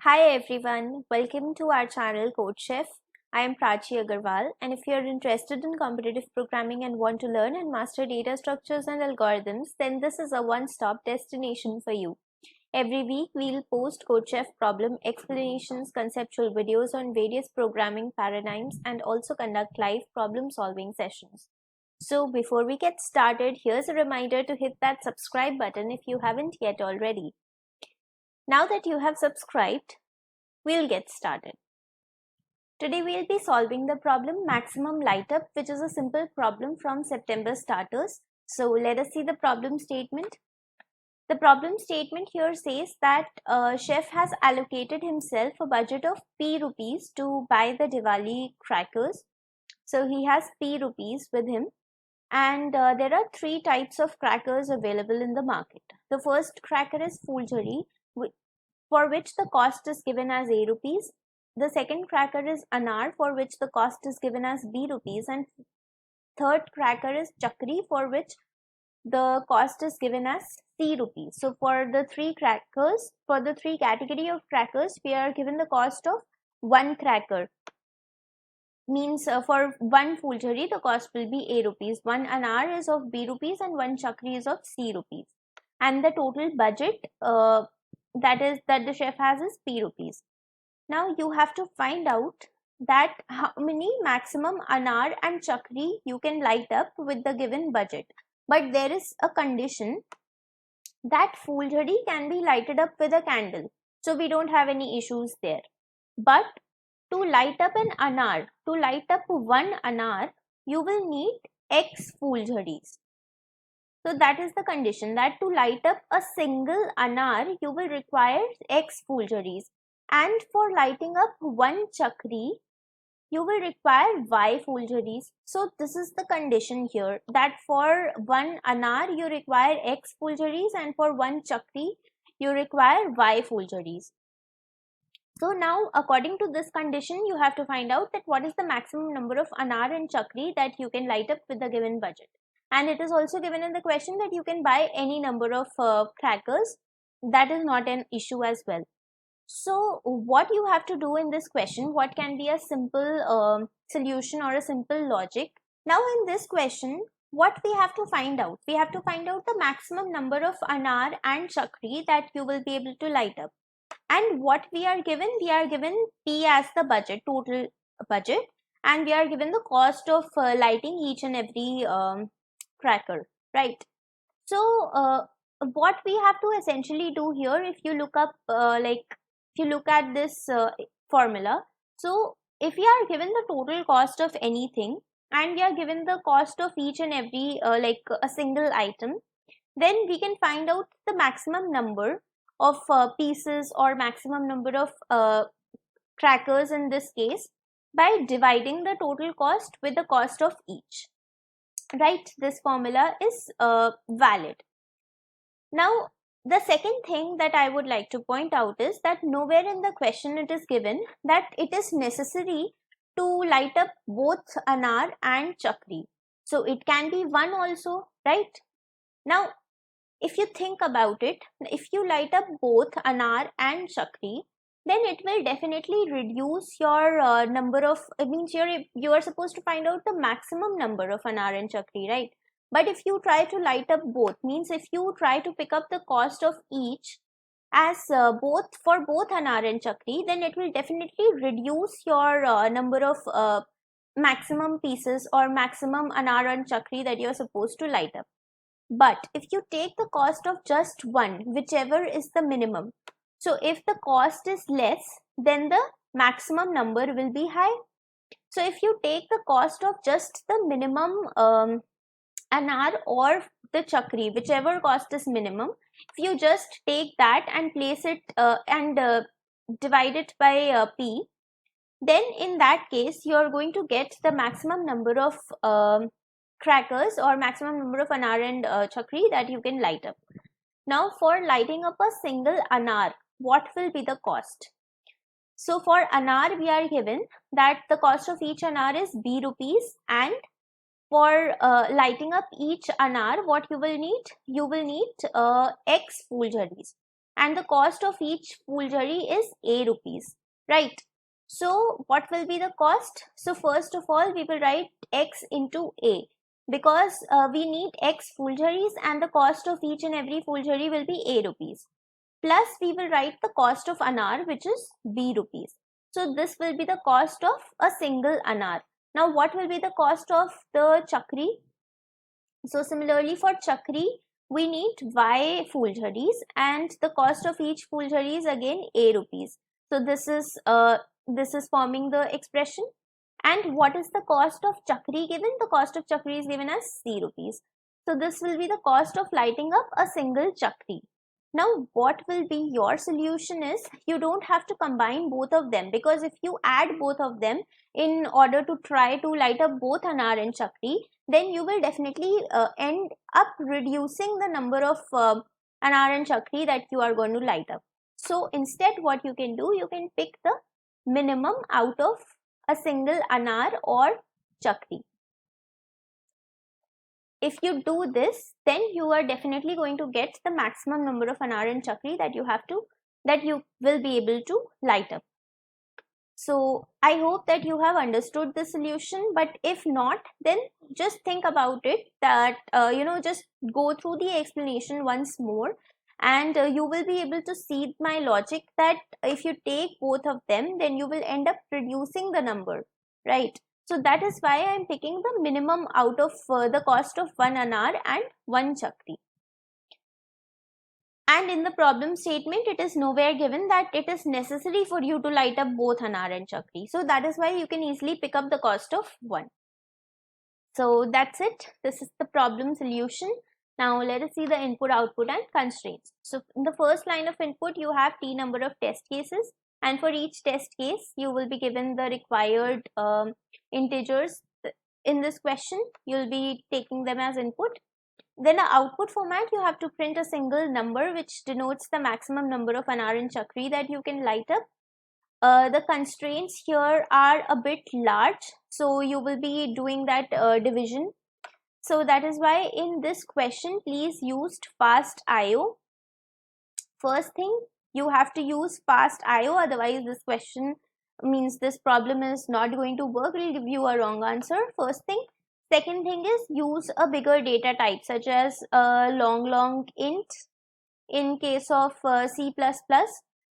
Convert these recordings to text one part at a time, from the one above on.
Hi everyone, welcome to our channel CodeChef. I am Prachi Agarwal, and if you are interested in competitive programming and want to learn and master data structures and algorithms, then this is a one-stop destination for you. Every week we'll post CodeChef problem explanations, conceptual videos on various programming paradigms, and also conduct live problem-solving sessions. So before we get started, here's a reminder to hit that subscribe button if you haven't yet already. Now that you have subscribed, we'll get started. Today we'll be solving the problem maximum light up, which is a simple problem from September Starters. So let us see the problem statement. The problem statement here says that chef has allocated himself a budget of P rupees to buy the Diwali crackers. So he has P rupees with him, and there are three types of crackers available in the market. The first cracker is Fulchari, for which the cost is given as A rupees. The second cracker is Anar, for which the cost is given as B rupees, and third cracker is Chakri, for which the cost is given as C rupees. So for the three crackers, for the three category of crackers, we are given the cost of one cracker. Means for one Fulchari, the cost will be A rupees, one Anar is of B rupees, and one Chakri is of C rupees. And the total budget that the chef has is P rupees. Now you have to find out that how many maximum Anar and Chakri you can light up with the given budget. But there is a condition that Fulchari can be lighted up with a candle. So we don't have any issues there. But to light up an Anar, to light up one Anar, you will need X Fulcharis. So that is the condition, that to light up a single Anar, you will require X Fulcharis. And for lighting up one Chakri, you will require Y Fulcharis. So this is the condition here, that for one Anar, you require X Fulcharis, and for one Chakri, you require Y Fulcharis. So now, according to this condition, you have to find out that what is the maximum number of Anar and Chakri that you can light up with the given budget. And it is also given in the question that you can buy any number of crackers. That is not an issue as well. So what you have to do in this question, what can be a simple solution or a simple logic? Now in this question, what we have to find out? We have to find out the maximum number of Anar and Chakri that you will be able to light up. And what we are given P as the budget, total budget, and we are given the cost of lighting each and every cracker, right? So what we have to essentially do here, if you look up if you look at this formula, so if we are given the total cost of anything and we are given the cost of each and every a single item, then we can find out the maximum number of pieces or maximum number of crackers in this case by dividing the total cost with the cost of each. Right, this formula is valid. Now, the second thing that I would like to point out is that nowhere in the question it is given that it is necessary to light up both Anar and Chakri. So it can be one also, right? Now, if you think about it, if you light up both Anar and Chakri, then it will definitely reduce your number of, it means you are supposed to find out the maximum number of Anar and Chakri, right? But if you try to light up both, means if you try to pick up the cost of each as both Anar and Chakri, then it will definitely reduce your number of maximum pieces or maximum Anar and Chakri that you are supposed to light up. But if you take the cost of just one, whichever is the minimum, so if the cost is less, then the maximum number will be high. So if you take the cost of just the minimum Anar or the Chakri, whichever cost is minimum, if you just take that and place it and divide it by P, then in that case you are going to get the maximum number of crackers or maximum number of Anar and Chakri that you can light up. Now for lighting up a single Anar, what will be the cost? So for Anar we are given that the cost of each Anar is B rupees, and for lighting up each Anar, what you will need? You will need X Fulcharis. and the cost of each fulgari is A rupees, right? So what will be the cost? So first of all, we will write X into A, because we need X fulgaris and the cost of each and every fulgari will be A rupees. Plus we will write the cost of anar, which is B rupees. So this will be the cost of a single anar. Now what will be the cost of the chakri? So similarly for chakri, we need Y fulgaris and the cost of each fulgari is again A rupees. So this is forming the expression. And what is the cost of chakri given? The cost of chakri is given as C rupees. So this will be the cost of lighting up a single chakri. Now what will be your solution is, you don't have to combine both of them, because if you add both of them in order to try to light up both anar and chakri, then you will definitely end up reducing the number of anar and chakri that you are going to light up. So instead what you can do, you can pick the minimum out of a single anar or chakri. If you do this, then you are definitely going to get the maximum number of anar and chakri that you will be able to light up. So I hope that you have understood the solution, but if not, then just think about it, that just go through the explanation once more, and you will be able to see my logic, that if you take both of them, then you will end up reducing the number, right? So that is why I am picking the minimum out of the cost of one anar and one chakri. And in the problem statement, it is nowhere given that it is necessary for you to light up both anar and chakri. So that is why you can easily pick up the cost of one. So that's it. This is the problem solution. Now let us see the input, output and constraints. So in the first line of input, you have t number of test cases, and for each test case, you will be given the required integers. In this question, you will be taking them as input. Then the output format, you have to print a single number which denotes the maximum number of anar and chakri that you can light up. The constraints here are a bit large, so you will be doing that division. So that is why in this question, please use fast IO. First thing, you have to use fast IO, otherwise this question means this problem is not going to work, it will give you a wrong answer. First thing. Second thing is, use a bigger data type such as long int in case of C++,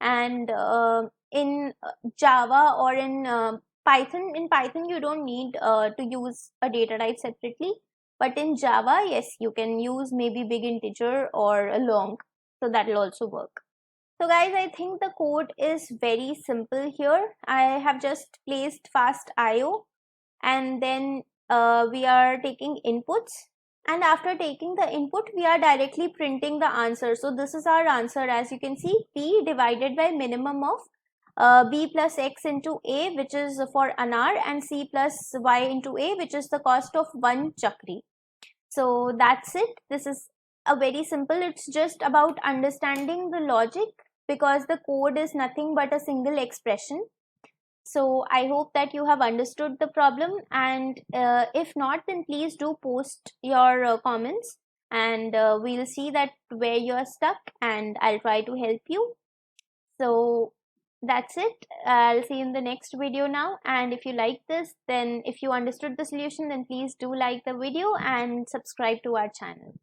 and in Java or in Python. In Python, you don't need to use a data type separately, but in Java, yes, you can use maybe big integer or a long, so that will also work. So guys, I think the code is very simple here. I have just placed fast IO, and then we are taking inputs, and after taking the input, we are directly printing the answer. So this is our answer. As you can see, P divided by minimum of B plus X into A, which is for anar, and C plus Y into A, which is the cost of one chakri. So that's it. This is a very simple, it's just about understanding the logic, because the code is nothing but a single expression. So I hope that you have understood the problem, and if not, then please do post your comments, and we'll see that where you are stuck, and I'll try to help you. So that's it. I'll see you in the next video now, and if you like this, then if you understood the solution, then please do like the video and subscribe to our channel.